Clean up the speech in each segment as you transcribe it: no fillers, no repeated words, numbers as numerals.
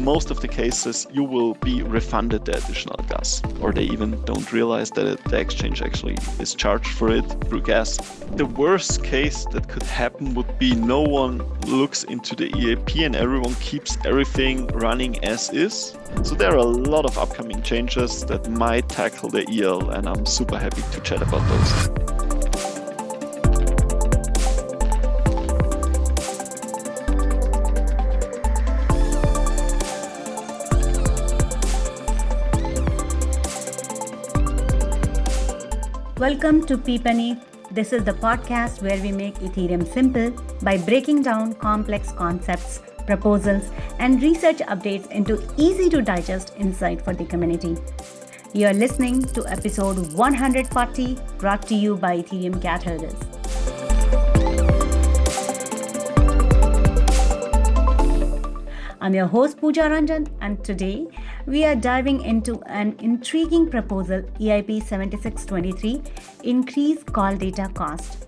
in most of the cases, you will be refunded the additional gas, or they even don't realize that the exchange actually is charged for it through gas. The worst case that could happen would be no one looks into the EIP and everyone keeps everything running as is. So there are a lot of upcoming changes that might tackle the EL, and I'm super happy to chat about those. Welcome to PEEPanEIP. This is the podcast where we make Ethereum simple by breaking down complex concepts, proposals, and research updates into easy to digest insight for the community. You are listening to episode 140, brought to you by Ethereum cat holders. I'm your host Pooja, and today we are diving into an intriguing proposal, EIP-7623, increase Calldata cost.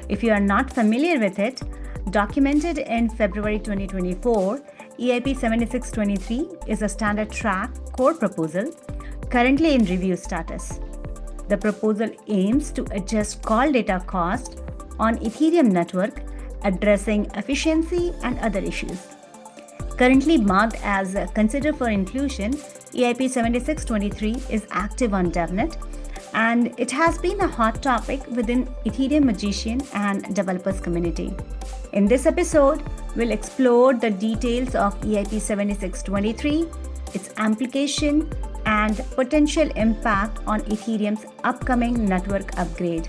If you are not familiar with it, documented in February 2024, EIP-7623 is a standard track core proposal currently in review status. The proposal aims to adjust Calldata cost on Ethereum network, addressing efficiency and other issues. Currently marked as considered for inclusion, EIP-7623 is active on DevNet, and it has been a hot topic within Ethereum magician and developers community. In this episode, we'll explore the details of EIP-7623, its application, and potential impact on Ethereum's upcoming network upgrade.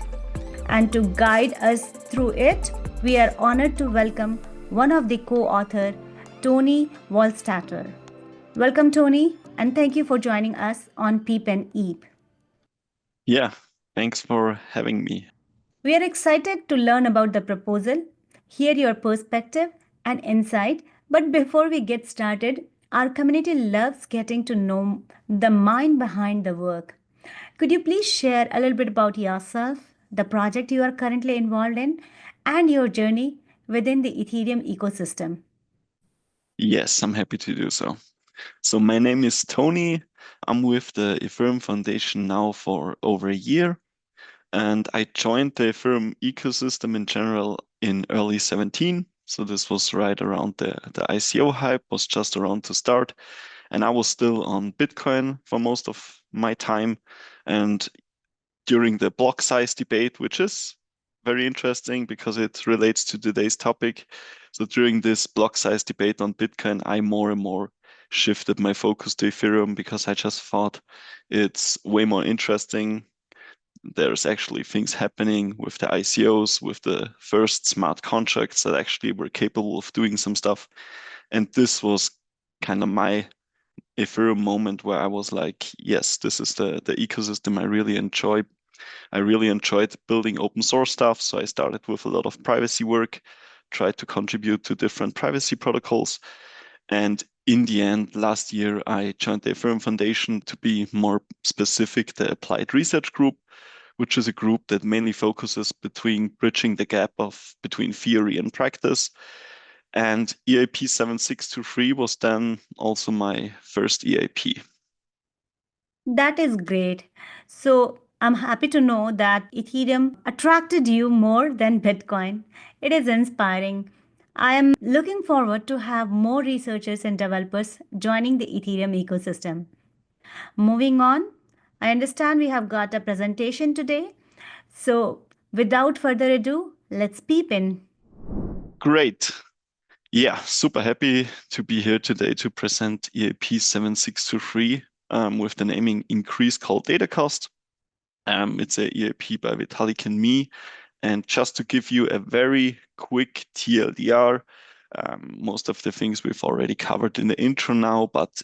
And to guide us through it, we are honored to welcome one of the co-authors, Toni Wahrstätter. Welcome, Toni, and thank you for joining us on PEEPanEIP. Yeah, thanks for having me. We are excited to learn about the proposal, hear your perspective and insight. But before we get started, our community loves getting to know the mind behind the work. Could you please share a little bit about yourself, the project you are currently involved in, and your journey within the Ethereum ecosystem? Yes, I'm happy to do so. So my name is Toni. I'm with the Ethereum Foundation now for over a year. And I joined the Ethereum ecosystem in general in early 17. So this was right around the ICO hype was just around to start. And I was still on Bitcoin for most of my time. And during the block size debate, which is very interesting because it relates to today's topic. So during this block size debate on Bitcoin, I more and more shifted my focus to Ethereum because I just thought it's way more interesting. There's actually things happening with the ICOs, with the first smart contracts that actually were capable of doing some stuff. And this was kind of my Ethereum moment where I was like, yes, this is the ecosystem I really enjoy. I really enjoyed building open source stuff. So I started with a lot of privacy work, tried to contribute to different privacy protocols. And in the end, last year, I joined the Ethereum Foundation to be more specific, the Applied Research Group, which is a group that mainly focuses between bridging the gap between theory and practice. And EIP-7623 was then also my first EIP. That is great. So I'm happy to know that Ethereum attracted you more than Bitcoin. It is inspiring. I am looking forward to have more researchers and developers joining the Ethereum ecosystem. Moving on, I understand we have got a presentation today. So without further ado, let's peep in. Great. Yeah, super happy to be here today to present EIP-7623 with the naming Increase Calldata Cost. It's a EIP by Vitalik and me. And just to give you a very quick TLDR, most of the things we've already covered in the intro now, but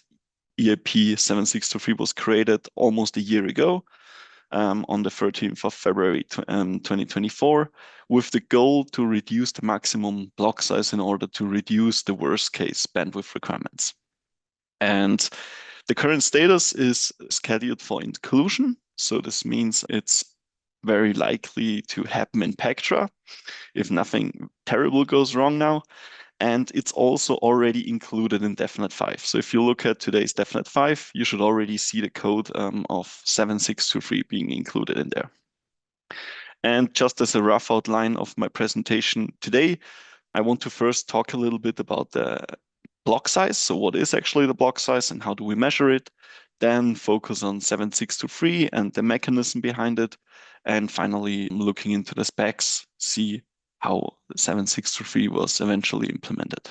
EIP-7623 was created almost a year ago on the 13th of February 2024 with the goal to reduce the maximum block size in order to reduce the worst case bandwidth requirements. And the current status is scheduled for inclusion. So this means it's very likely to happen in Pectra if nothing terrible goes wrong now. And it's also already included in DevNet 5. So if you look at today's DevNet 5, you should already see the code of 7623 being included in there. And just as a rough outline of my presentation today, I want to first talk a little bit about the block size. So what is actually the block size and how do we measure it? Then focus on 7623 and the mechanism behind it. And finally, looking into the specs, see how 7623 was eventually implemented.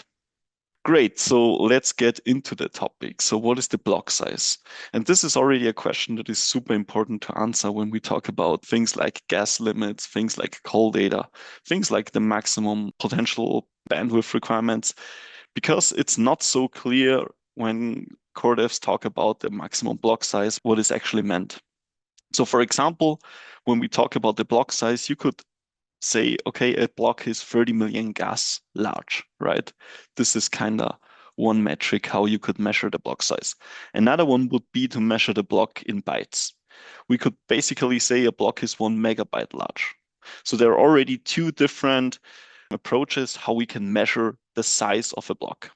Great, so let's get into the topic. So what is the block size? And this is already a question that is super important to answer when we talk about things like gas limits, things like Calldata, things like the maximum potential bandwidth requirements, because it's not so clear when core devs talk about the maximum block size, what is actually meant. So for example, when we talk about the block size, you could say, okay, a block is 30 million gas large, right? This is kind of one metric how you could measure the block size. Another one would be to measure the block in bytes. We could basically say a block is 1 MB large. So there are already two different approaches how we can measure the size of a block.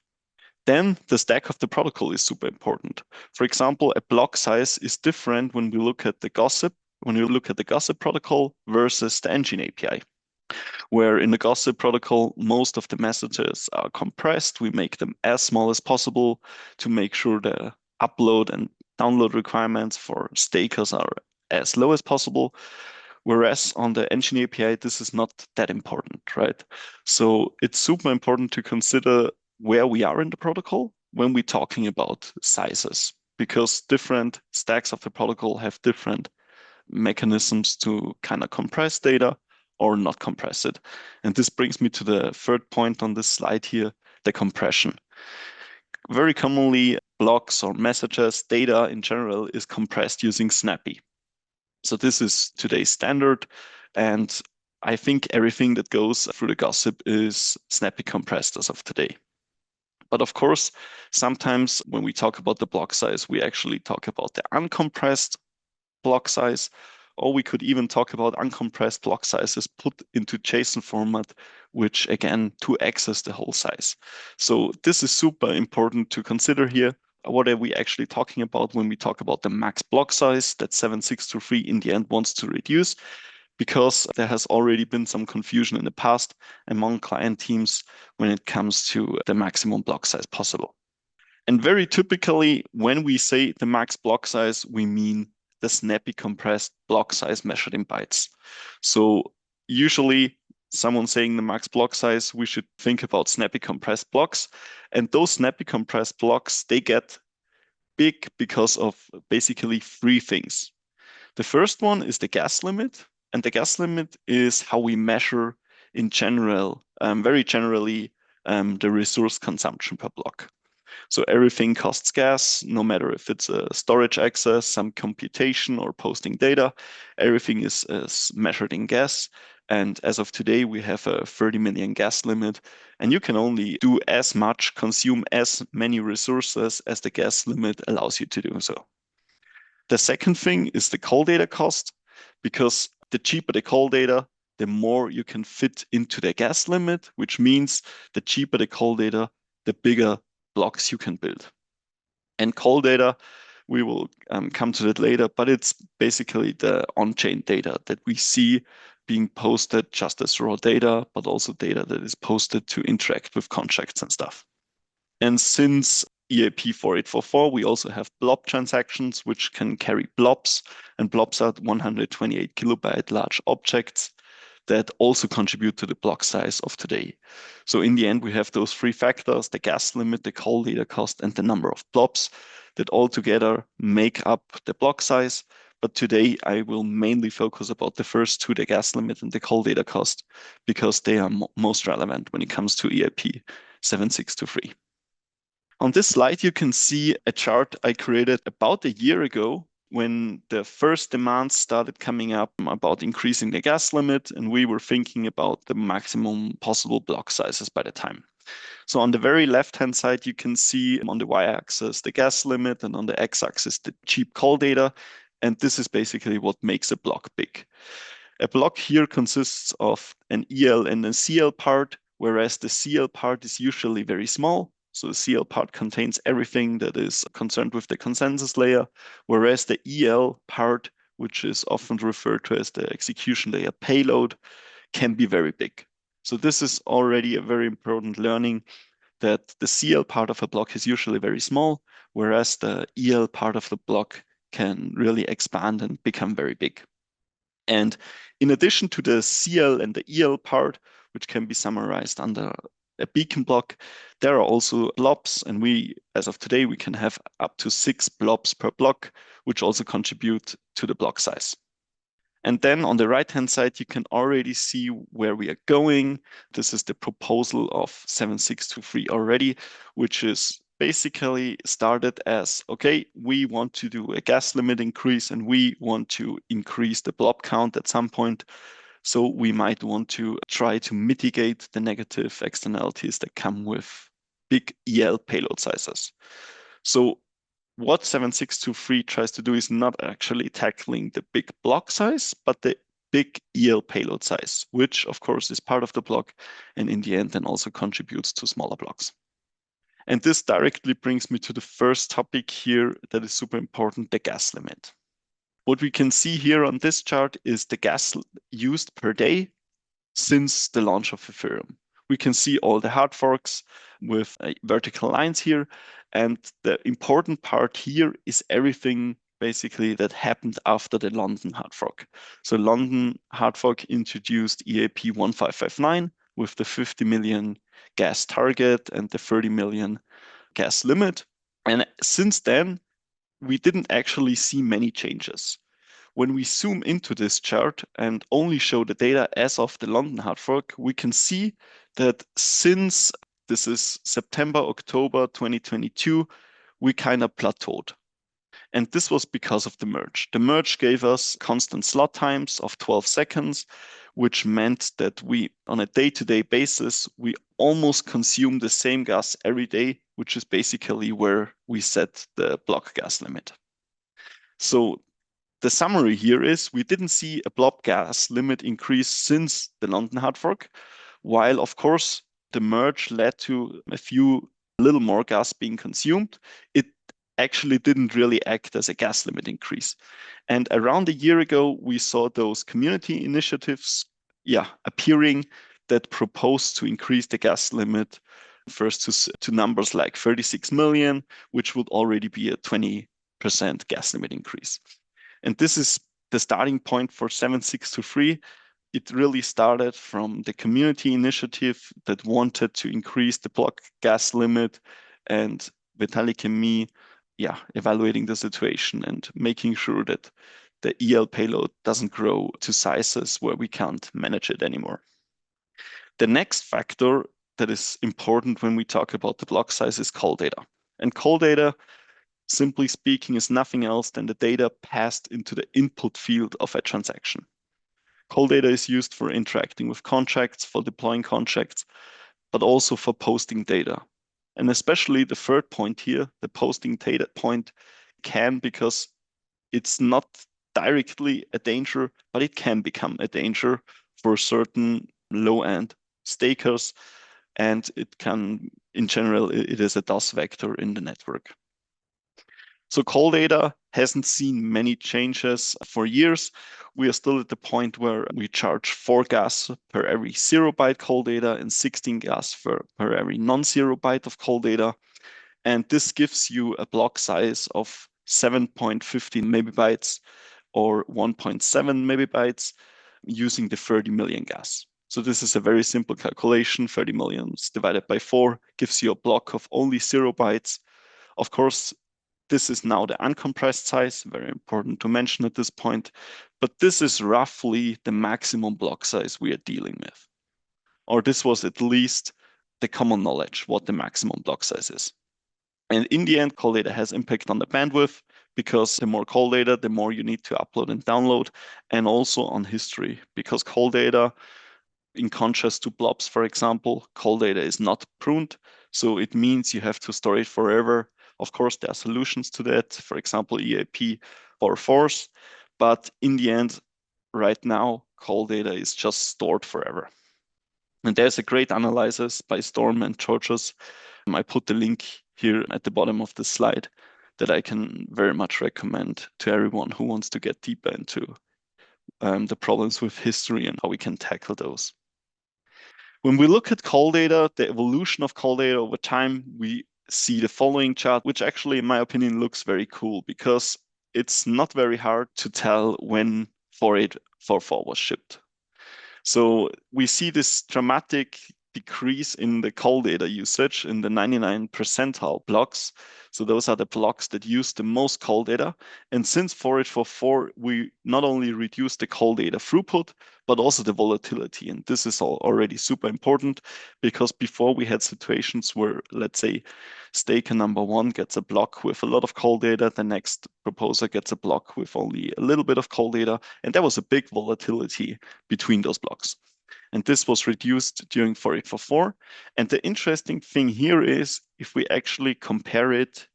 Then the stack of the protocol is super important. For example, a block size is different when we look at the gossip, protocol versus the engine API, where in the gossip protocol, most of the messages are compressed. We make them as small as possible to make sure the upload and download requirements for stakers are as low as possible. Whereas on the engine API, this is not that important, right? So it's super important to consider where we are in the protocol when we're talking about sizes, because different stacks of the protocol have different mechanisms to kind of compress data or not compress it. And this brings me to the third point on this slide here, the compression. Very commonly, blocks or messages, data in general, is compressed using Snappy. So this is today's standard. And I think everything that goes through the gossip is Snappy compressed as of today. But of course, sometimes when we talk about the block size, we actually talk about the uncompressed block size, or we could even talk about uncompressed block sizes put into JSON format, which again, to access the whole size. So this is super important to consider here. What are we actually talking about when we talk about the max block size that 7623 in the end wants to reduce? Because there has already been some confusion in the past among client teams when it comes to the maximum block size possible. And very typically, when we say the max block size, we mean the snappy compressed block size measured in bytes. So usually someone saying the max block size, we should think about snappy compressed blocks. And those snappy compressed blocks, they get big because of basically three things. The first one is the gas limit. And the gas limit is how we measure in general, very generally, the resource consumption per block. So everything costs gas, no matter if it's a storage access, some computation, or posting data. Everything is measured in gas. And as of today, we have a 30 million gas limit. And you can only do as much, consume as many resources as the gas limit allows you to do so. The second thing is the Calldata cost, because the cheaper the Calldata, the more you can fit into the gas limit, which means the cheaper the Calldata, the bigger blocks you can build. And Calldata, we will come to that later, but it's basically the on-chain data that we see being posted just as raw data, but also data that is posted to interact with contracts and stuff. And since EIP 4844, we also have blob transactions, which can carry blobs, and blobs are 128 kilobyte large objects that also contribute to the block size of today. So in the end, we have those three factors, the gas limit, the Calldata cost, and the number of blobs that all together make up the block size. But today I will mainly focus about the first two, the gas limit and the Calldata cost, because they are most relevant when it comes to EIP 7623. On this slide, you can see a chart I created about a year ago when the first demands started coming up about increasing the gas limit, and we were thinking about the maximum possible block sizes by the time. So on the very left-hand side, you can see on the y-axis the gas limit, and on the x-axis the cheap Calldata, and this is basically what makes a block big. A block here consists of an EL and a CL part, whereas the CL part is usually very small. So the CL part contains everything that is concerned with the consensus layer, whereas the EL part, which is often referred to as the execution layer payload, can be very big. So this is already a very important learning, that the CL part of a block is usually very small, whereas the EL part of the block can really expand and become very big. And in addition to the CL and the EL part, which can be summarized under a beacon block, there are also blobs, and as of today, we can have up to 6 blobs per block, which also contribute to the block size. And then on the right-hand side, you can already see where we are going. This is the proposal of 7623 already, which is basically started as, okay, we want to do a gas limit increase and we want to increase the blob count at some point. So we might want to try to mitigate the negative externalities that come with big EL payload sizes. So what 7623 tries to do is not actually tackling the big block size, but the big EL payload size, which of course is part of the block and in the end then also contributes to smaller blocks. And this directly brings me to the first topic here that is super important, the gas limit. What we can see here on this chart is the gas used per day since the launch of Ethereum. We can see all the hard forks with vertical lines here. And the important part here is everything basically that happened after the London hard fork. So London hard fork introduced EIP-1559 with the 50 million gas target and the 30 million gas limit. And since then, we didn't actually see many changes. When we zoom into this chart and only show the data as of the London hard fork, we can see that since this is September, October 2022, we kind of plateaued. And this was because of the merge. The merge gave us constant slot times of 12 seconds, which meant that we, on a day-to-day basis, we almost consume the same gas every day, which is basically where we set the block gas limit. So the summary here is we didn't see a blob gas limit increase since the London hard fork, while of course the merge led to a few little more gas being consumed. It actually didn't really act as a gas limit increase. And around a year ago, we saw those community initiatives appearing that proposed to increase the gas limit first to numbers like 36 million, which would already be a 20% gas limit increase. And this is the starting point for 7623. It really started from the community initiative that wanted to increase the block gas limit, and Vitalik and me, evaluating the situation and making sure that the EL payload doesn't grow to sizes where we can't manage it anymore. The next factor that is important when we talk about the block size is Calldata. And Calldata, simply speaking, is nothing else than the data passed into the input field of a transaction. Calldata is used for interacting with contracts, for deploying contracts, but also for posting data. And especially the third point here, the posting data point, because it's not directly a danger, but it can become a danger for certain low-end stakers. And it can, in general, it is a DOS vector in the network. So Calldata hasn't seen many changes for years. We are still at the point where we charge 4 gas per every 0 byte Calldata and 16 gas per every non-zero byte of Calldata. And this gives you a block size of 7.15 megabytes or 1.7 megabytes using the 30 million gas. So this is a very simple calculation. 30 million divided by 4 gives you a block of only 0 bytes. Of course, this is now the uncompressed size, very important to mention at this point, but this is roughly the maximum block size we are dealing with. Or this was at least the common knowledge, what the maximum block size is. And in the end, Calldata has impact on the bandwidth, because the more Calldata, the more you need to upload and download, and also on history, because Calldata, in contrast to blobs, for example, Calldata is not pruned, so it means you have to store it forever. Of course, there are solutions to that, for example, EIP or Force, but in the end, right now, Calldata is just stored forever. And there's a great analysis by Storm and Georges. I put the link here at the bottom of the slide that I can very much recommend to everyone who wants to get deeper into the problems with history and how we can tackle those. When we look at Calldata, the evolution of Calldata over time, we see the following chart, which actually, in my opinion, looks very cool because it's not very hard to tell when 4844 was shipped. So we see this dramatic decrease in the Calldata usage in the 99 percentile blocks. So those are the blocks that use the most Calldata. And since 4844, we not only reduce the Calldata throughput, but also the volatility. And this is already super important because before we had situations where, let's say, staker number one gets a block with a lot of Calldata, the next proposer gets a block with only a little bit of Calldata, and there was a big volatility between those blocks. And this was reduced during 4844. And the interesting thing here is if we actually compare it,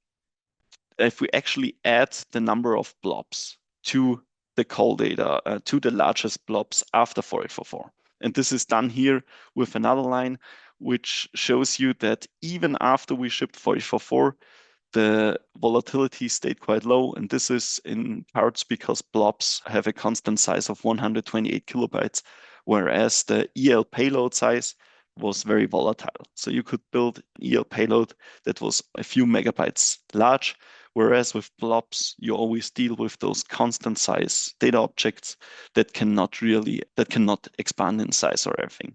if we actually add the number of blobs to the Calldata, to the largest blobs after 4844. And this is done here with another line, which shows you that even after we shipped 4844, the volatility stayed quite low. And this is in parts because blobs have a constant size of 128 kilobytes, whereas the EL payload size was very volatile. So you could build an EL payload that was a few megabytes large, whereas with blobs, you always deal with those constant size data objects that cannot expand in size or everything.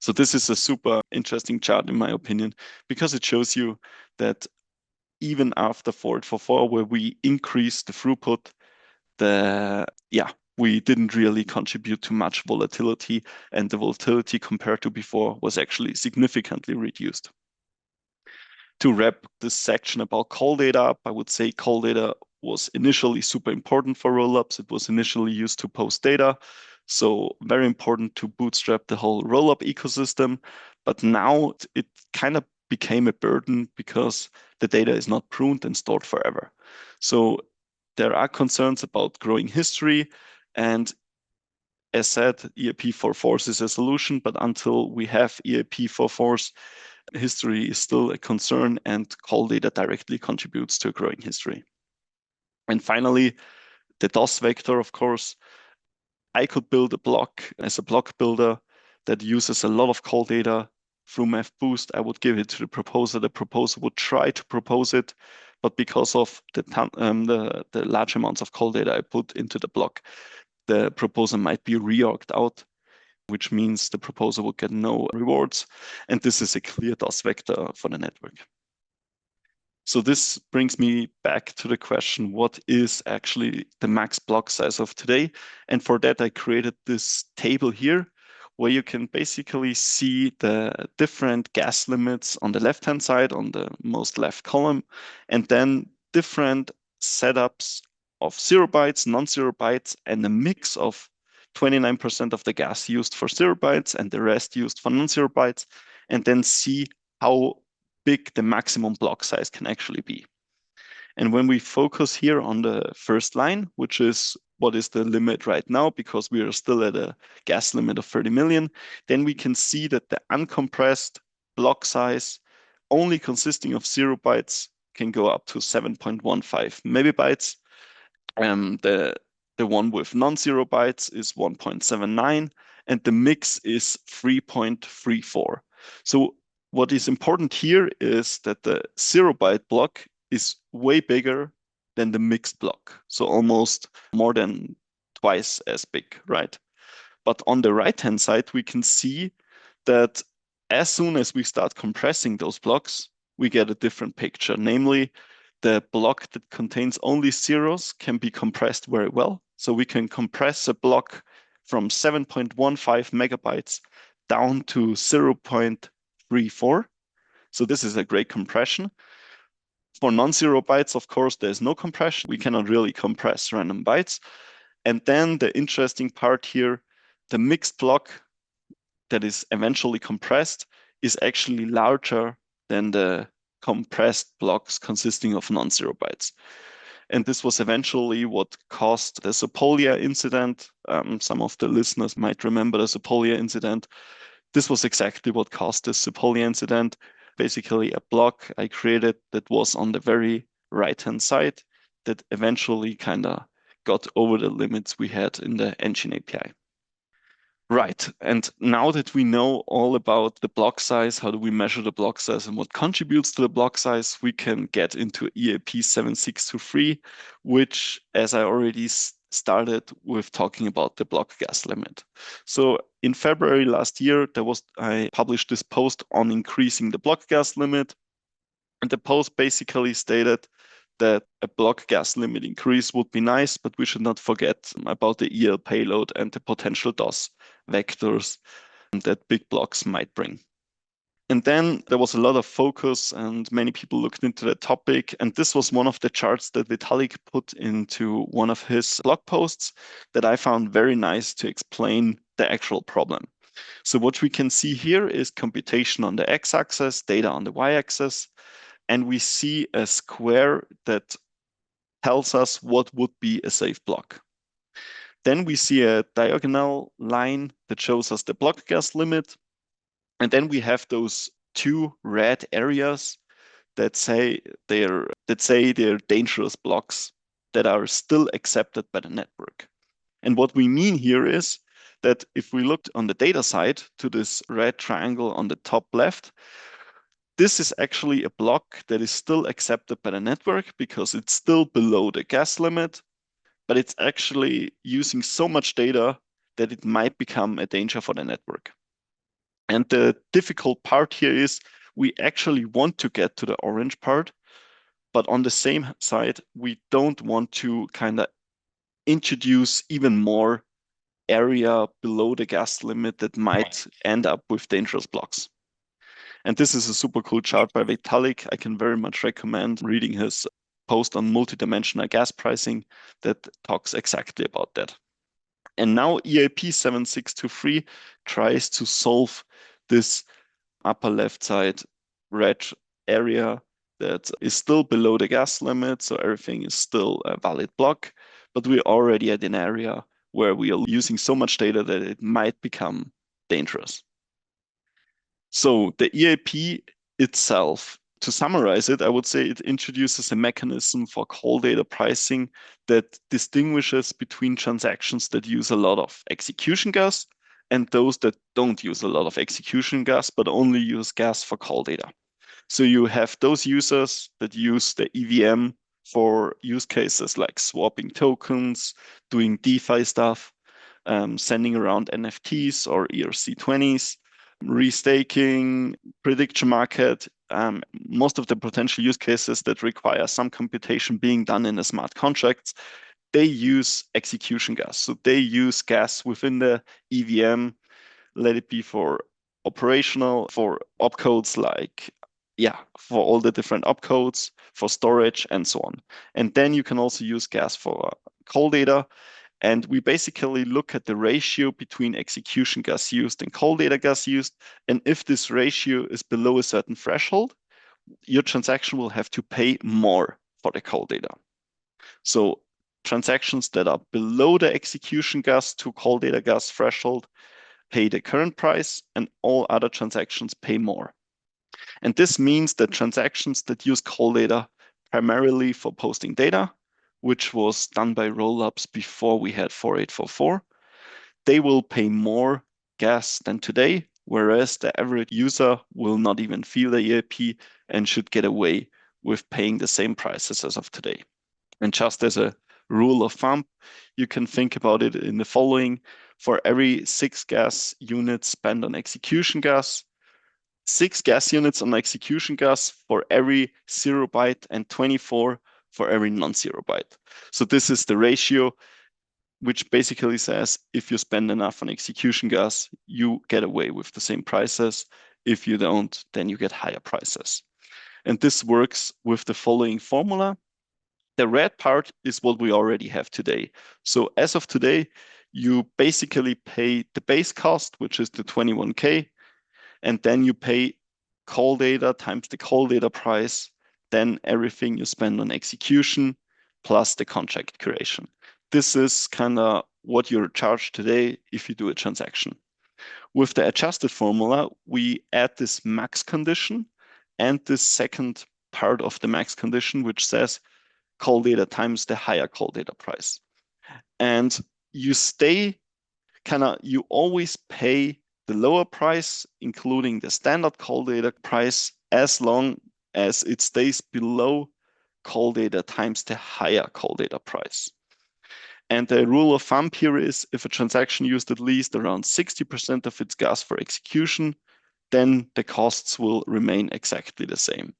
So this is a super interesting chart, in my opinion, because it shows you that even after 4844, where we increased the throughput, we didn't really contribute to much volatility, and the volatility compared to before was actually significantly reduced. To wrap this section about Calldata up, I would say Calldata was initially super important for rollups. It was initially used to post data. So very important to bootstrap the whole rollup ecosystem. But now it kind of became a burden because the data is not pruned and stored forever. So there are concerns about growing history. And as said, EIP-44 is a solution, but until we have EIP-44, history is still a concern, and Calldata directly contributes to growing history. And finally, the DOS vector, of course. I could build a block as a block builder that uses a lot of Calldata through MathBoost. I would give it to the proposer. The proposer would try to propose it, but because of the large amounts of Calldata I put into the block, the proposer might be reorged out, which means the proposer will get no rewards. And this is a clear DOS vector for the network. So this brings me back to the question, what is actually the max block size of today? And for that, I created this table here where you can basically see the different gas limits on the left-hand side, on the most left column, and then different setups of 0 bytes, non-zero bytes, and a mix of 29% of the gas used for 0 bytes and the rest used for non-zero bytes, and then see how big the maximum block size can actually be. And when we focus here on the first line, which is what is the limit right now, because we are still at a gas limit of 30 million, then we can see that the uncompressed block size, only consisting of 0 bytes, can go up to 7.15 megabytes. The one with non-zero bytes is 1.79, and the mix is 3.34. So what is important here is that the 0 byte block is way bigger than the mixed block. So almost more than twice as big, right? But on the right-hand side, we can see that as soon as we start compressing those blocks, we get a different picture. Namely, the block that contains only zeros can be compressed very well. So we can compress a block from 7.15 megabytes down to 0.34. So this is a great compression. For non-zero bytes, of course, there's no compression. We cannot really compress random bytes. And then the interesting part here, the mixed block that is eventually compressed is actually larger than the compressed blocks consisting of non-zero bytes. And this was eventually what caused the Sepolia incident. Some of the listeners might remember the Sepolia incident. This was exactly what caused this Cipollina incident. Basically, a block I created that was on the very right-hand side that eventually kind of got over the limits we had in the engine API. Right, and now that we know all about the block size, how do we measure the block size and what contributes to the block size, we can get into EIP-7623, which, as I already started with talking about the block gas limit. So in February last year, I published this post on increasing the block gas limit. And the post basically stated that a block gas limit increase would be nice, but we should not forget about the EL payload and the potential DOS vectors that big blocks might bring. And then there was a lot of focus and many people looked into the topic. And this was one of the charts that Vitalik put into one of his blog posts that I found very nice to explain the actual problem. So what we can see here is computation on the x-axis, data on the y-axis, and we see a square that tells us what would be a safe block. Then we see a diagonal line that shows us the block gas limit. And then we have those two red areas that say they're dangerous blocks that are still accepted by the network. And what we mean here is that if we looked on the data side to this red triangle on the top left, this is actually a block that is still accepted by the network because it's still below the gas limit, but it's actually using so much data that it might become a danger for the network. And the difficult part here is we actually want to get to the orange part, but on the same side, we don't want to kind of introduce even more area below the gas limit that might end up with dangerous blocks. And this is a super cool chart by Vitalik. I can very much recommend reading his post on multidimensional gas pricing that talks exactly about that. And now EIP-7623 tries to solve this upper left side red area that is still below the gas limit, so everything is still a valid block, but we're already at an area where we are using so much data that it might become dangerous. So the EIP itself, to summarize it, I would say it introduces a mechanism for Calldata pricing that distinguishes between transactions that use a lot of execution gas and those that don't use a lot of execution gas, but only use gas for Calldata. So you have those users that use the EVM for use cases like swapping tokens, doing DeFi stuff, sending around NFTs or ERC20s, restaking, prediction market, most of the potential use cases that require some computation being done in the smart contracts, they use execution gas. So they use gas within the EVM, let it be for operational, for opcodes for all the different opcodes, for storage, and so on. And then you can also use gas for Calldata. And we basically look at the ratio between execution gas used and Calldata gas used. And if this ratio is below a certain threshold, your transaction will have to pay more for the Calldata. So transactions that are below the execution gas to Calldata gas threshold pay the current price, and all other transactions pay more. And this means that transactions that use Calldata primarily for posting data, which was done by rollups before we had 4844, they will pay more gas than today, whereas the average user will not even feel the EIP and should get away with paying the same prices as of today. And just as a rule of thumb, you can think about it in the following. For every 6 gas units spent on execution gas, 6 gas units on execution gas for every 0 byte and 24 for every non-zero byte. So this is the ratio, which basically says if you spend enough on execution gas, you get away with the same prices. If you don't, then you get higher prices. And this works with the following formula. The red part is what we already have today. So as of today, you basically pay the base cost, which is the 21K, and then you pay Calldata times the Calldata price, then everything you spend on execution plus the contract creation. This is kind of what you're charged today if you do a transaction. With the adjusted formula, we add this max condition and this second part of the max condition, which says call data times the higher call data price. And you always pay the lower price, including the standard call data price, as long as it stays below call data times the higher call data price. And the rule of thumb here is if a transaction used at least around 60% of its gas for execution, then the costs will remain exactly the same.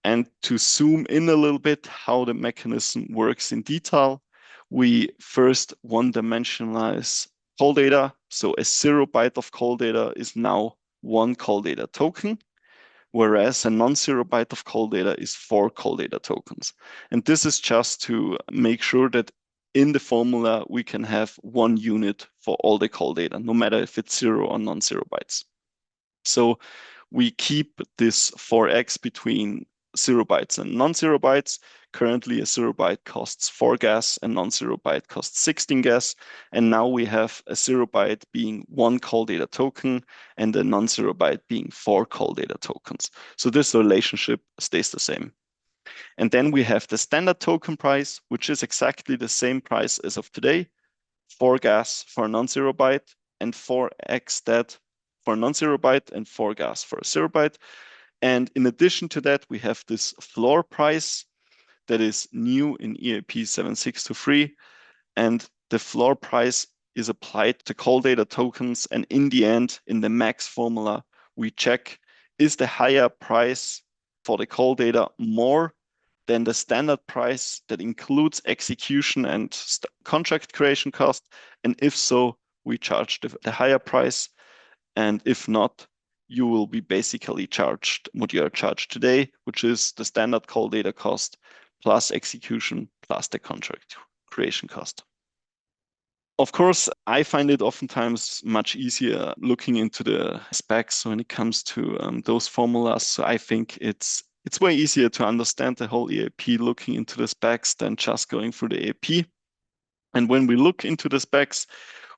And to zoom in a little bit how the mechanism works in detail, we first one-dimensionalize call data. So a 0 byte of call data is now one call data token, whereas a non-zero byte of call data is 4 call data tokens. And this is just to make sure that in the formula, we can have 1 unit for all the call data, no matter if it's 0 or non-zero bytes. So we keep this 4x between 0 bytes and non-zero bytes. Currently, a 0 byte costs 4 gas and non-zero byte costs 16 gas. And now we have a 0 byte being 1 call data token and a non-zero byte being 4 call data tokens. So this relationship stays the same. And then we have the standard token price, which is exactly the same price as of today, 4 gas for a non-zero byte and 4x that for a non-zero byte and 4 gas for a 0 byte. And in addition to that, we have this floor price that is new in EIP-7623. And the floor price is applied to call data tokens. And in the end, in the max formula, we check, is the higher price for the call data more than the standard price that includes execution and contract creation cost? And if so, we charge the higher price. And if not, you will be basically charged what you are charged today, which is the standard call data cost plus execution plus the contract creation cost. Of course, I find it oftentimes much easier looking into the specs when it comes to those formulas. So I think it's way easier to understand the whole EIP looking into the specs than just going through the EIP. And when we look into the specs,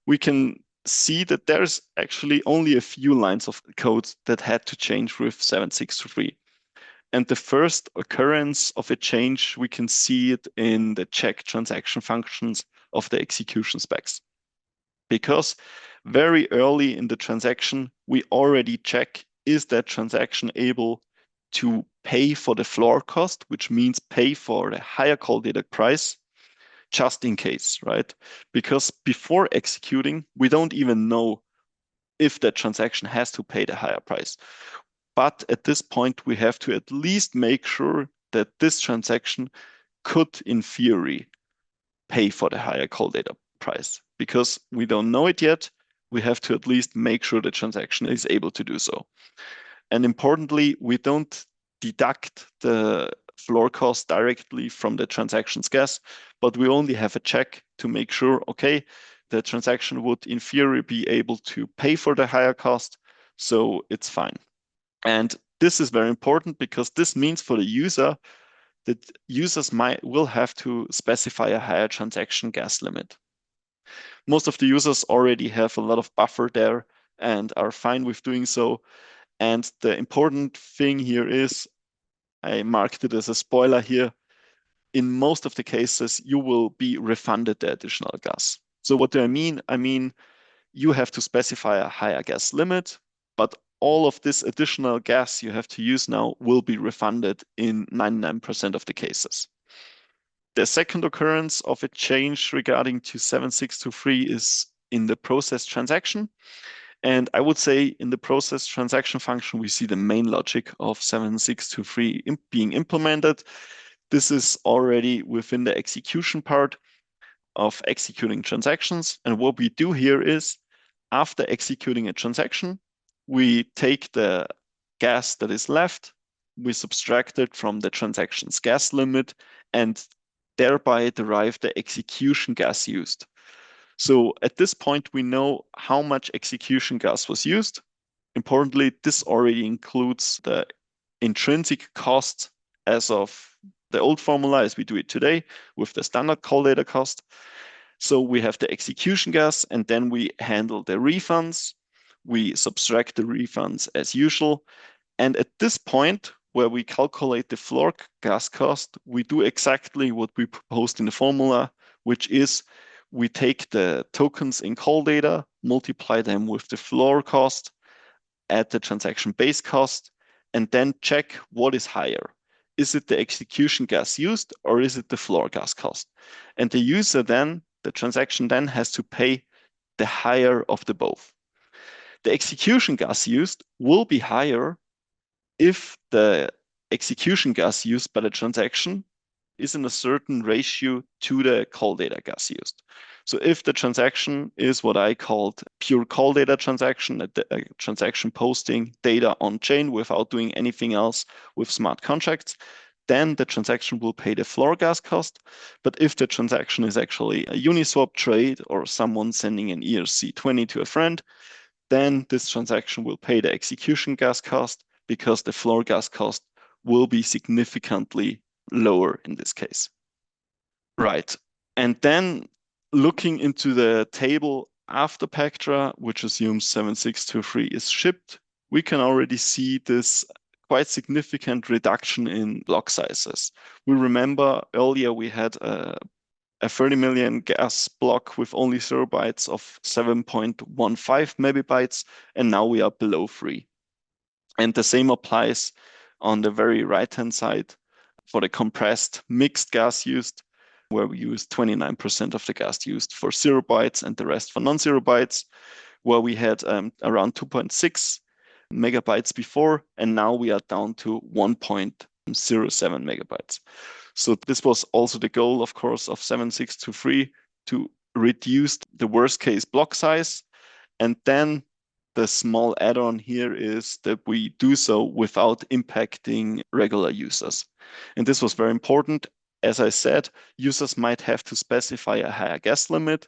we can see that there's actually only a few lines of code that had to change with 7623. And the first occurrence of a change, we can see it in the check transaction functions of the execution specs. Because very early in the transaction, we already check, is that transaction able to pay for the floor cost, which means pay for the higher call data price, just in case, right? Because before executing, we don't even know if that transaction has to pay the higher price. But at this point, we have to at least make sure that this transaction could, in theory, pay for the higher call data price. Because we don't know it yet, we have to at least make sure the transaction is able to do so. And importantly, we don't deduct the floor cost directly from the transaction's gas, but we only have a check to make sure, okay, the transaction would in theory be able to pay for the higher cost, so it's fine. And this is very important because this means for the user that users will have to specify a higher transaction gas limit. Most of the users already have a lot of buffer there and are fine with doing so. And the important thing here is, I marked it as a spoiler here, in most of the cases, you will be refunded the additional gas. So what do I mean? I mean, you have to specify a higher gas limit, but all of this additional gas you have to use now will be refunded in 99% of the cases. The second occurrence of a change regarding to 7623 is in the process transaction. And I would say in the process transaction function, we see the main logic of 7623 being implemented. This is already within the execution part of executing transactions. And what we do here is, after executing a transaction, we take the gas that is left, we subtract it from the transaction's gas limit, and thereby derive the execution gas used. So at this point, we know how much execution gas was used. Importantly, this already includes the intrinsic cost as of the old formula as we do it today with the standard call data cost. So we have the execution gas, and then we handle the refunds. we subtract the refunds as usual. And at this point, where we calculate the floor gas cost, we do exactly what we proposed in the formula, which is we take the tokens in Calldata, multiply them with the floor cost, add the transaction base cost, and then check what is higher. Is it the execution gas used or is it the floor gas cost? And the user then, the transaction then has to pay the higher of the both. The execution gas used will be higher if the execution gas used by the transaction is in a certain ratio to the Calldata gas used. So if the transaction is what I called pure Calldata transaction, a transaction posting data on chain without doing anything else with smart contracts, then the transaction will pay the floor gas cost. But if the transaction is actually a Uniswap trade or someone sending an ERC20 to a friend, then this transaction will pay the execution gas cost because the floor gas cost will be significantly lower in this case. Right. And then looking into the table after Pectra, which assumes 7623 is shipped, we can already see this quite significant reduction in block sizes. We remember earlier we had a 30 million gas block with only 0 bytes of 7.15 megabytes, and now we are below 3. And the same applies on the very right-hand side for the compressed mixed gas used, where we use 29% of the gas used for 0 bytes and the rest for non-0 bytes, where we had around 2.6 megabytes before, and now we are down to 1.07 megabytes. So this was also the goal, of course, of 7623 to reduce the worst case block size. And then the small add-on here is that we do so without impacting regular users. And this was very important. As I said, users might have to specify a higher gas limit,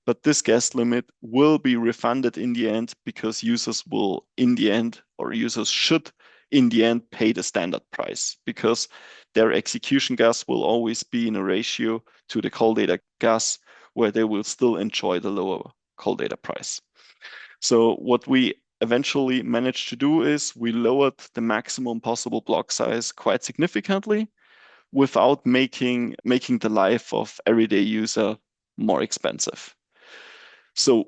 but this gas limit will be refunded in the end because users will in the end, or users should in the end pay the standard price because their execution gas will always be in a ratio to the Calldata gas where they will still enjoy the lower Calldata price. So what we eventually managed to do is we lowered the maximum possible block size quite significantly without making the life of everyday user more expensive. So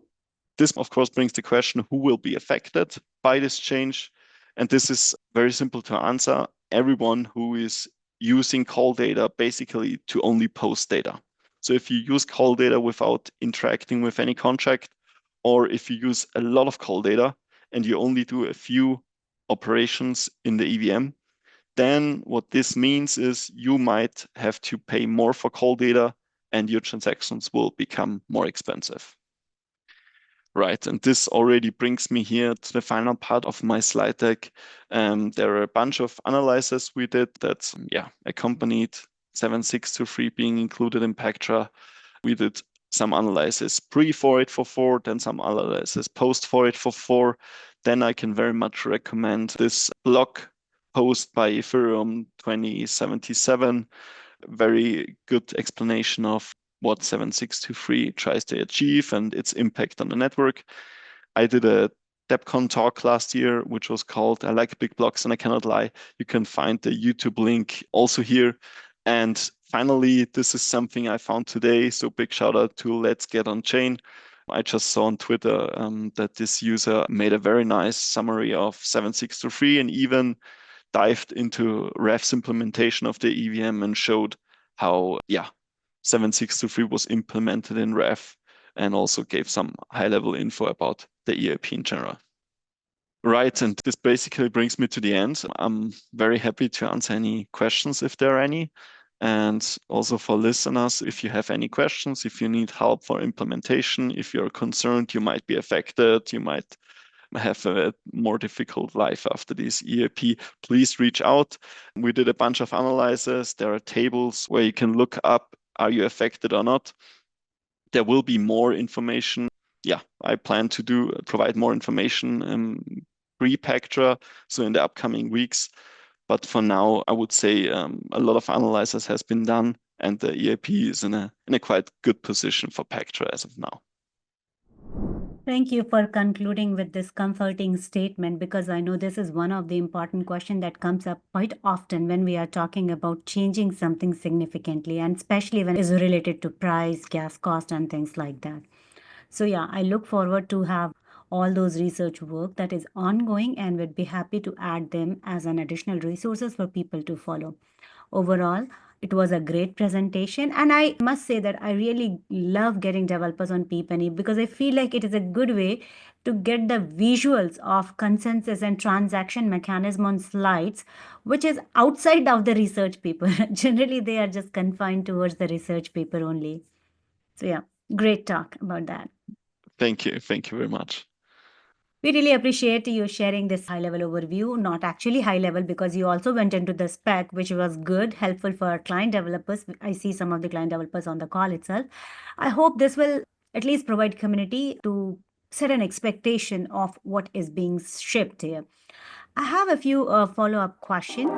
this, of course, brings the question, who will be affected by this change? And this is very simple to answer. Everyone who is using Calldata basically to only post data. So if you use Calldata without interacting with any contract, or if you use a lot of Calldata and you only do a few operations in the EVM, then what this means is you might have to pay more for Calldata and your transactions will become more expensive. Right, and this already brings me here to the final part of my slide deck. There are a bunch of analyses we did that, accompanied 7623 being included in Pectra. We did some analysis pre-4844, then some analysis post-4844. Then I can very much recommend this blog post by Ethereum 2077. Very good explanation of what 7623 tries to achieve and its impact on the network. I did a DappCon talk last year, which was called I Like Big Blocks and I Cannot Lie. You can find the YouTube link also here. And finally, this is something I found today. So big shout out to Let's Get On Chain. I just saw on Twitter that this user made a very nice summary of 7623 and even dived into Ref's implementation of the EVM and showed how, 7623 was implemented in Ref and also gave some high-level info about the EIP in general. Right, and this basically brings me to the end. I'm very happy to answer any questions if there are any. And also for listeners, if you have any questions, if you need help for implementation, if you're concerned you might be affected, you might have a more difficult life after this EIP, please reach out. We did a bunch of analyses. There are tables where you can look up, are you affected or not? There will be more information. I plan to provide more information pre-Pectra, so in the upcoming weeks. But for now, I would say a lot of analysis has been done and the EIP is in a quite good position for Pectra as of now. Thank you for concluding with this comforting statement, because I know this is one of the important questions that comes up quite often when we are talking about changing something significantly, and especially when it is related to price, gas cost, and things like that. So yeah, I look forward to have all those research work that is ongoing, and would be happy to add them as an additional resources for people to follow. Overall, it was a great presentation, and I must say that I really love getting developers on PEEPanEIP, because I feel like it is a good way to get the visuals of consensus and transaction mechanism on slides, which is outside of the research paper. Generally, they are just confined towards the research paper only. So yeah, great talk about that. Thank you. Thank you very much. We really appreciate you sharing this high level overview, not actually high level, because you also went into the spec, which was good, helpful for our client developers. I see some of the client developers on the call itself. I hope this will at least provide community to set an expectation of what is being shipped here. I have a few follow-up questions.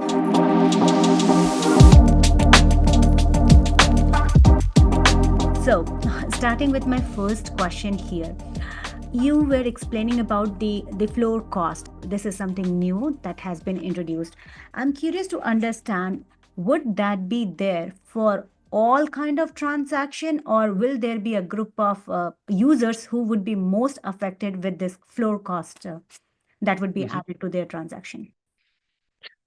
So, starting with my first question here. You were explaining about the floor cost. This is something new that has been introduced. I'm curious to understand, would that be there for all kind of transaction, or will there be a group of users who would be most affected with this floor cost that would be Mhm. added to their transaction?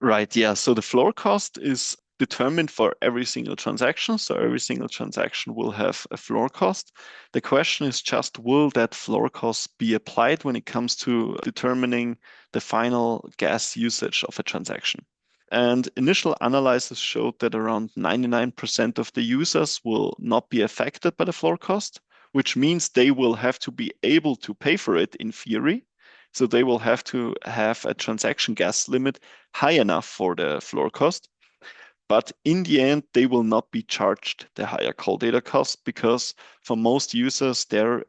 Right, yeah. So the floor cost is determined for every single transaction. So every single transaction will have a floor cost. The question is just, will that floor cost be applied when it comes to determining the final gas usage of a transaction? And initial analysis showed that around 99% of the users will not be affected by the floor cost, which means they will have to be able to pay for it in theory. So they will have to have a transaction gas limit high enough for the floor cost. But in the end, they will not be charged the higher Calldata cost, because for most users, their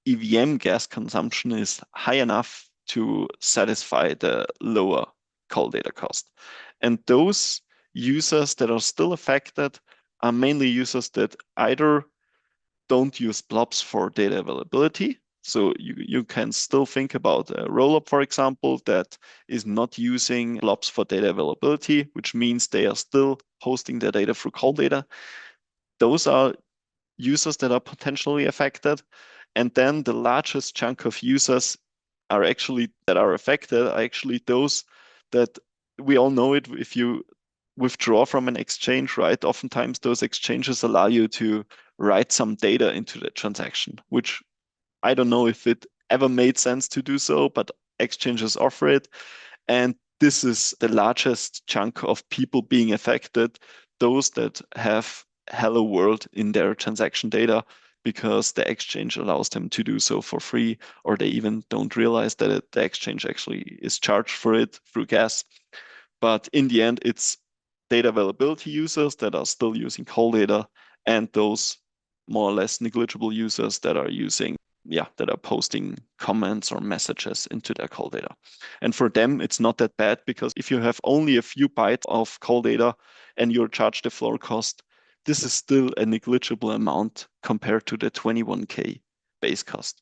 EVM gas consumption is high enough to satisfy the lower Calldata cost. And those users that are still affected are mainly users that either don't use blobs for data availability. So you can still think about a rollup, for example, that is not using blobs for data availability, which means they are still hosting their data through Calldata. Those are users that are potentially affected. And then the largest chunk of users are actually that are affected are actually those that we all know it. If you withdraw from an exchange, right? Oftentimes those exchanges allow you to write some data into the transaction, which I don't know if it ever made sense to do so, but exchanges offer it. And this is the largest chunk of people being affected, those that have Hello World in their transaction data, because the exchange allows them to do so for free, or they even don't realize that the exchange actually is charged for it through gas. But in the end, it's data availability users that are still using Calldata, and those more or less negligible users that are using, that are posting comments or messages into their Calldata. And for them, it's not that bad, because if you have only a few bytes of Calldata and you're charged the floor cost, this is still a negligible amount compared to the 21K base cost.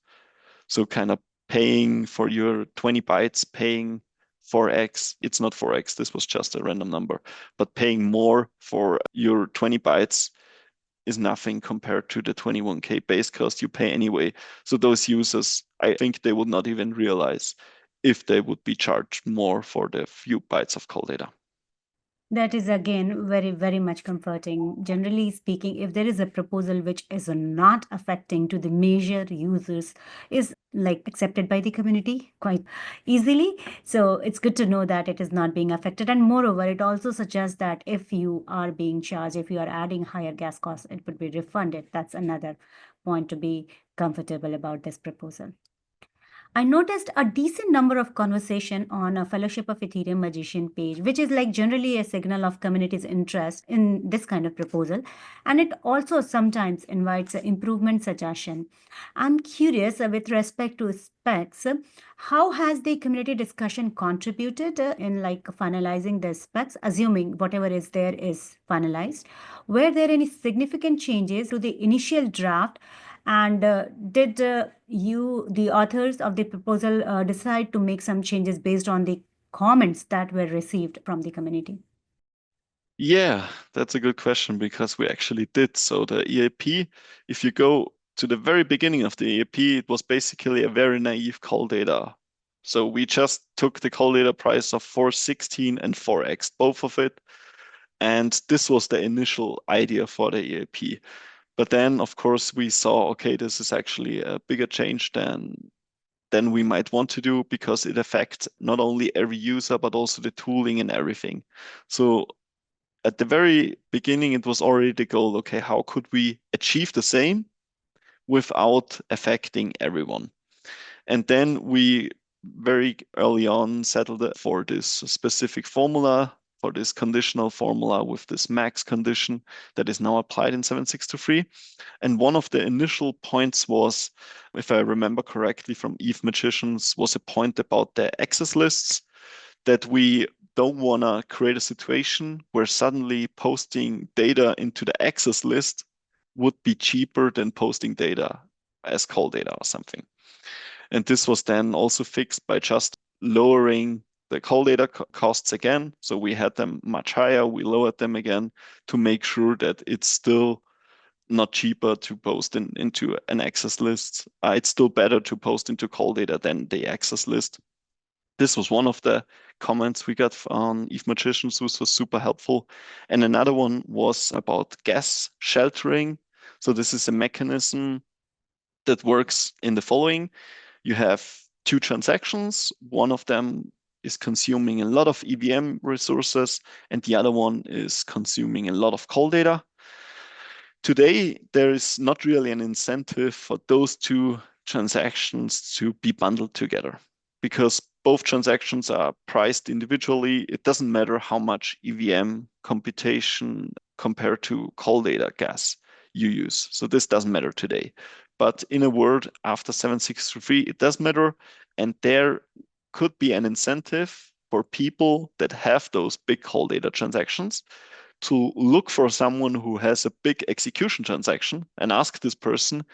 So kind of paying for your 20 bytes, paying 4x, it's not 4x, this was just a random number, but paying more for your 20 bytes is nothing compared to the 21K base cost you pay anyway. So those users, I think they would not even realize if they would be charged more for the few bytes of call data. That is again very, very much comforting. Generally speaking, if there is a proposal which is not affecting to the major users, is like accepted by the community quite easily. So it's good to know that it is not being affected. And moreover, it also suggests that if you are being charged, if you are adding higher gas costs, it would be refunded. That's another point to be comfortable about this proposal. I noticed a decent number of conversation on a Fellowship of Ethereum Magician page, which is like generally a signal of community's interest in this kind of proposal. And it also sometimes invites an improvement suggestion. I'm curious with respect to specs, how has the community discussion contributed in like finalizing the specs, assuming whatever is there is finalized? Were there any significant changes to the initial draft? And did you, the authors of the proposal, decide to make some changes based on the comments that were received from the community? Yeah, that's a good question because we actually did. So the EIP, if you go to the very beginning of the EIP, it was basically a very naive call data. So we just took the call data price of 416 and 4x, both of it. And this was the initial idea for the EIP. But then, of course, we saw, okay, this is actually a bigger change than we might want to do because it affects not only every user, but also the tooling and everything. So at the very beginning, it was already the goal, okay, how could we achieve the same without affecting everyone? And then we very early on settled for this specific formula, for this conditional formula with this max condition that is now applied in 7623. And one of the initial points was, if I remember correctly from Eve Magicians, was a point about the access lists, that we don't want to create a situation where suddenly posting data into the access list would be cheaper than posting data as call data or something. And this was then also fixed by just lowering the call data costs again. So we had them much higher, we lowered them again to make sure that it's still not cheaper to post into an access list. It's still better to post into call data than the access list. This was one of the comments we got on Eve Magicians, which was super helpful. And another one was about gas sheltering. So this is a mechanism that works in the following. You have two transactions. One of them is consuming a lot of EVM resources, and the other one is consuming a lot of call data. Today, there is not really an incentive for those two transactions to be bundled together because both transactions are priced individually. It doesn't matter how much EVM computation compared to call data gas you use. So this doesn't matter today. But in a world after 7623, it does matter. And there could be an incentive for people that have those big call data transactions to look for someone who has a big execution transaction and ask this person,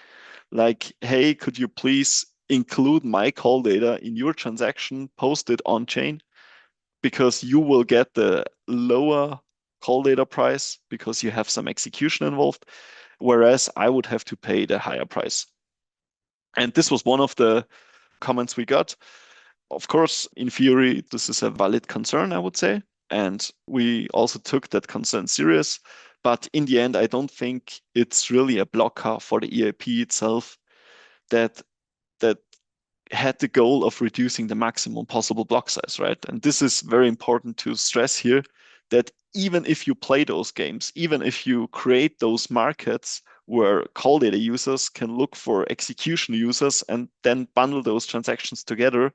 like, hey, could you please include my call data in your transaction, post it on chain, because you will get the lower call data price because you have some execution involved, whereas I would have to pay the higher price. And this was one of the comments we got. Of course, in theory, this is a valid concern, I would say. And we also took that concern serious. But in the end, I don't think it's really a blocker for the EIP itself that that had the goal of reducing the maximum possible block size, right? And this is very important to stress here, that even if you play those games, even if you create those markets where call data users can look for execution users and then bundle those transactions together,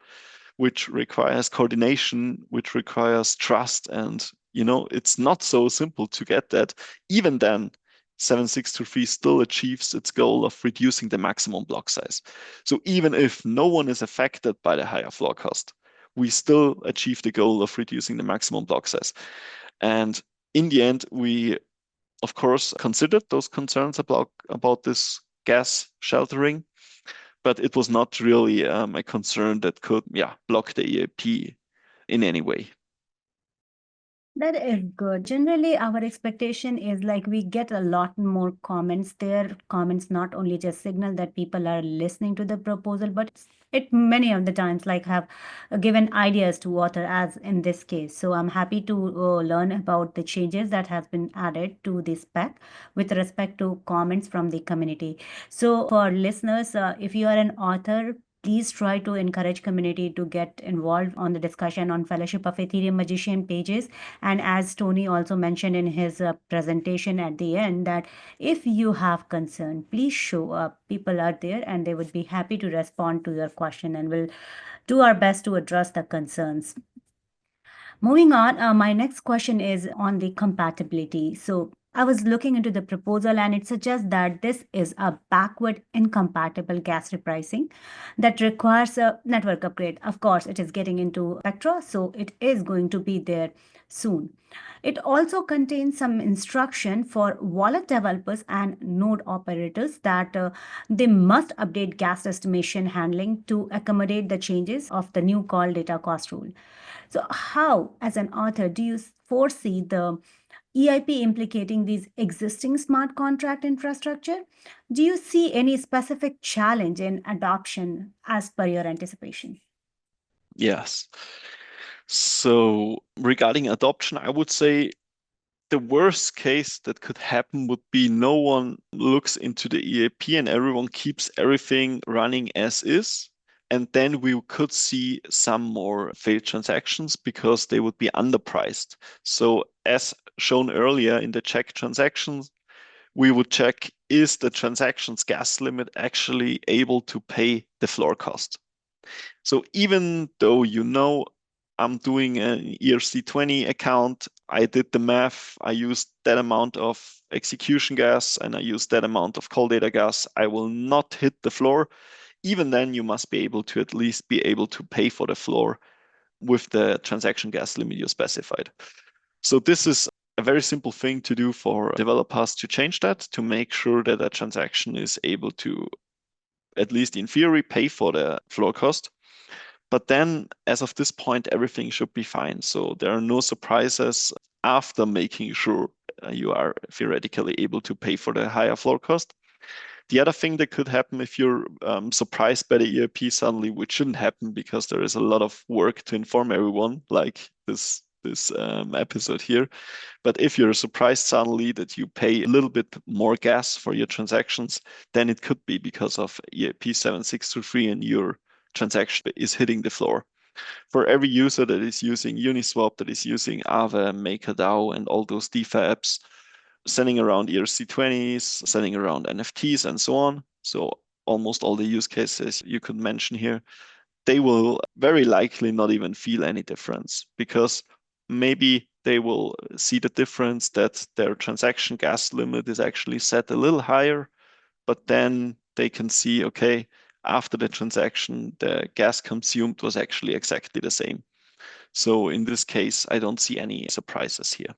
which requires coordination, which requires trust. And, it's not so simple to get that. Even then, 7623 still achieves its goal of reducing the maximum block size. So even if no one is affected by the higher floor cost, we still achieve the goal of reducing the maximum block size. And in the end, we, of course, considered those concerns about this gas sheltering, but it was not really a concern that could, block the EIP in any way. That is good. Generally, our expectation is like we get a lot more comments there. Comments not only just signal that people are listening to the proposal, but it many of the times like have given ideas to author, as in this case. So I'm happy to learn about the changes that has been added to the spec with respect to comments from the community. So for listeners, if you are an author, please try to encourage community to get involved on the discussion on Fellowship of Ethereum Magician pages. And as Toni also mentioned in his presentation at the end, that if you have concern, please show up. People are there and they would be happy to respond to your question, and we'll do our best to address the concerns. Moving on, my next question is on the compatibility. So I was looking into the proposal and it suggests that this is a backward incompatible gas repricing that requires a network upgrade. Of course, it is getting into Pectra, so it is going to be there soon. It also contains some instruction for wallet developers and node operators that they must update gas estimation handling to accommodate the changes of the new call data cost rule. So, how, as an author, do you foresee the EIP implicating these existing smart contract infrastructure? Do you see any specific challenge in adoption as per your anticipation? Yes. So regarding adoption, I would say the worst case that could happen would be no one looks into the EAP and everyone keeps everything running as is. And then we could see some more failed transactions because they would be underpriced. So as shown earlier in the check transactions, we would check, is the transaction's gas limit actually able to pay the floor cost? So even though I'm doing an ERC20 account, I did the math, I used that amount of execution gas and I used that amount of call data gas, I will not hit the floor. Even then, you must be able to at least be able to pay for the floor with the transaction gas limit you specified. So this is a very simple thing to do for developers to change that, to make sure that a transaction is able to, at least in theory, pay for the floor cost. But then, as of this point, everything should be fine. So there are no surprises after making sure you are theoretically able to pay for the higher floor cost. The other thing that could happen if you're surprised by the EIP suddenly, which shouldn't happen because there is a lot of work to inform everyone, like this episode here. But if you're surprised suddenly that you pay a little bit more gas for your transactions, then it could be because of EIP-7623 and your transaction is hitting the floor. For every user that is using Uniswap, that is using Aave, MakerDAO, and all those DeFi apps, sending around ERC20s, sending around NFTs, and so on. So almost all the use cases you could mention here, they will very likely not even feel any difference because maybe they will see the difference that their transaction gas limit is actually set a little higher, but then they can see, okay, after the transaction, the gas consumed was actually exactly the same. So in this case, I don't see any surprises here.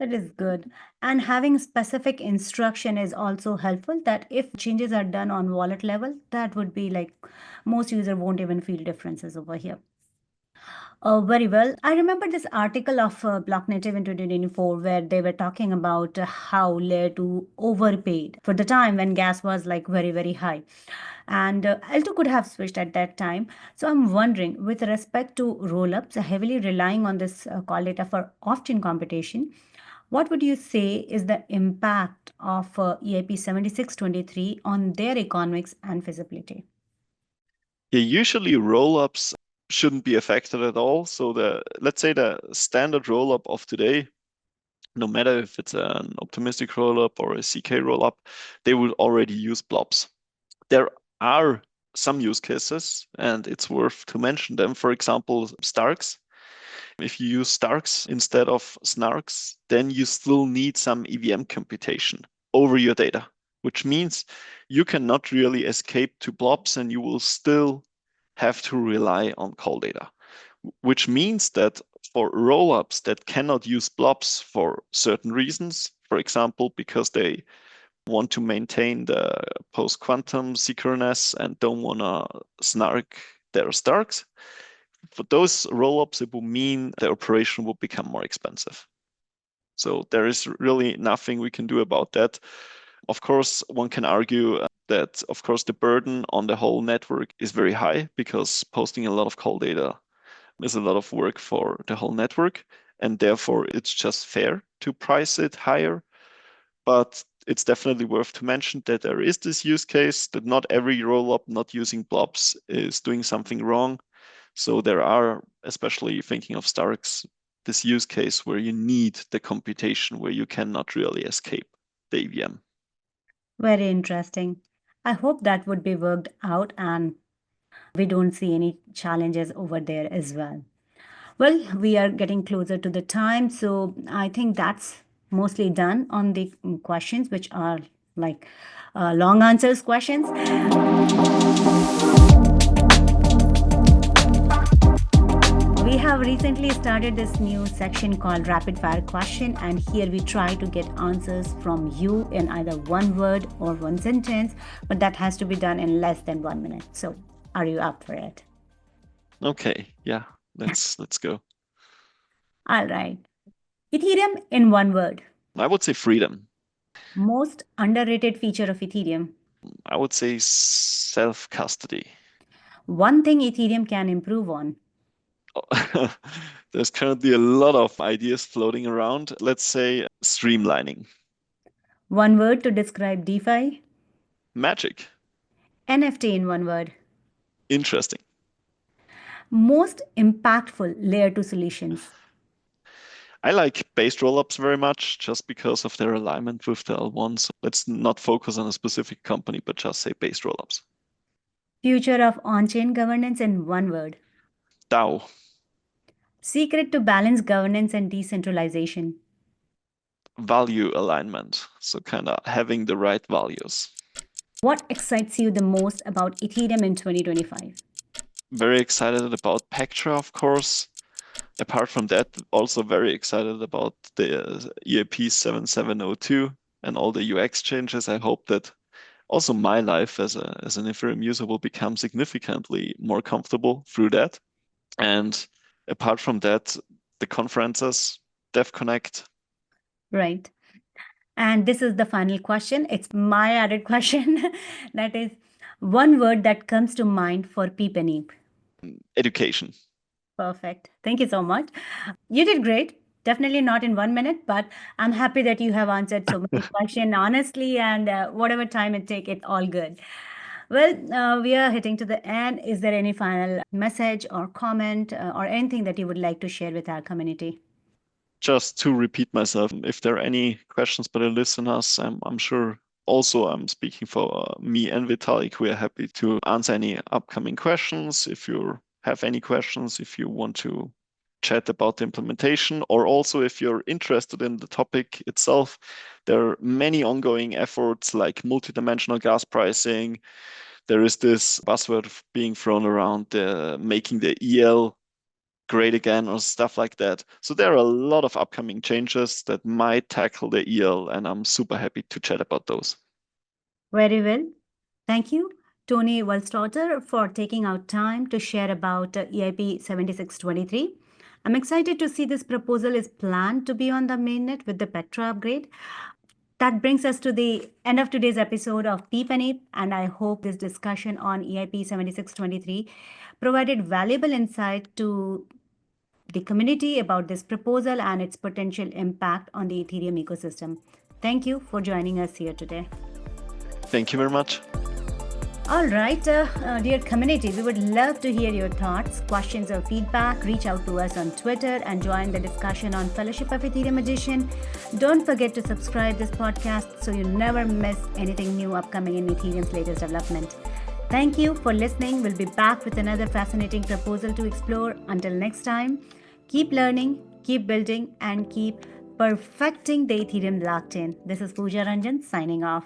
That is good. And having specific instruction is also helpful that if changes are done on wallet level, that would be like most user won't even feel differences over here. Very well. I remember this article of Block Native in 2024 where they were talking about how Layer 2 overpaid for the time when gas was like very, very high. And L2 could have switched at that time. So I'm wondering, with respect to rollups, heavily relying on this call data for off-chain computation, what would you say is the impact of EIP 7623 on their economics and feasibility? Yeah, usually rollups shouldn't be affected at all. So let's say the standard rollup of today, no matter if it's an optimistic rollup or a CK rollup, they will already use blobs. There are some use cases, and it's worth to mention them. For example, Starks. If you use Starks instead of Snarks, then you still need some EVM computation over your data, which means you cannot really escape to blobs and you will still have to rely on call data, which means that for rollups that cannot use blobs for certain reasons, for example, because they want to maintain the post-quantum securness and don't want to snark their Starks, for those rollups, it will mean the operation will become more expensive. So there is really nothing we can do about that. Of course, one can argue that, of course, the burden on the whole network is very high because posting a lot of call data is a lot of work for the whole network. And therefore, it's just fair to price it higher. But it's definitely worth to mention that there is this use case that not every rollup not using blobs is doing something wrong. So there are, especially thinking of Starks, this use case where you need the computation where you cannot really escape the EVM. Very interesting. I hope that would be worked out and we don't see any challenges over there as well. Well, we are getting closer to the time, so I think that's mostly done on the questions, which are like long answers questions. We have recently started this new section called Rapid Fire Question, and here we try to get answers from you in either one word or one sentence, but that has to be done in less than 1 minute. So, are you up for it? Okay, yeah, let's go. All right. Ethereum in one word. I would say freedom. Most underrated feature of Ethereum. I would say self-custody. One thing Ethereum can improve on. There's currently a lot of ideas floating around. Let's say streamlining. One word to describe DeFi. Magic. NFT in one word. Interesting. Most impactful layer 2 solutions. I like based rollups very much just because of their alignment with the L1. So let's not focus on a specific company, but just say based rollups. Future of on-chain governance in one word. DAO. Secret to balance governance and decentralization. Value alignment. So kind of having the right values. What excites you the most about Ethereum in 2025? Very excited about Pectra, of course. Apart from that, also very excited about the EIP-7723 and all the UX changes. I hope that also my life as an Ethereum user will become significantly more comfortable through that. And apart from that, the conferences, DevConnect. Right. And this is the final question. It's my added question. That is one word that comes to mind for PEEPanEIP. Education. Perfect. Thank you so much. You did great. Definitely not in 1 minute, but I'm happy that you have answered so many questions honestly, and whatever time it takes, it's all good. Well, we are hitting to the end. Is there any final message or comment or anything that you would like to share with our community? Just to repeat myself, if there are any questions by the listeners, I'm sure also I'm speaking for me and Vitalik. We are happy to answer any upcoming questions. If you have any questions, if you want to chat about the implementation, or also if you're interested in the topic itself, there are many ongoing efforts like multidimensional gas pricing. There is this buzzword being thrown around, making the EL great again or stuff like that. So there are a lot of upcoming changes that might tackle the EL, and I'm super happy to chat about those. Very well. Thank you, Toni Wahrstätter, for taking out time to share about EIP 7623. I'm excited to see this proposal is planned to be on the mainnet with the Pectra upgrade. That brings us to the end of today's episode of PEEPanEIP, and I hope this discussion on EIP 7623 provided valuable insight to the community about this proposal and its potential impact on the Ethereum ecosystem. Thank you for joining us here today. Thank you very much. All right, dear community, we would love to hear your thoughts, questions, or feedback. Reach out to us on Twitter and join the discussion on Fellowship of Ethereum Edition. Don't forget to subscribe this podcast so you never miss anything new upcoming in Ethereum's latest development. Thank you for listening. We'll be back with another fascinating proposal to explore. Until next time, keep learning, keep building, and keep perfecting the Ethereum blockchain. This is Pooja Ranjan signing off.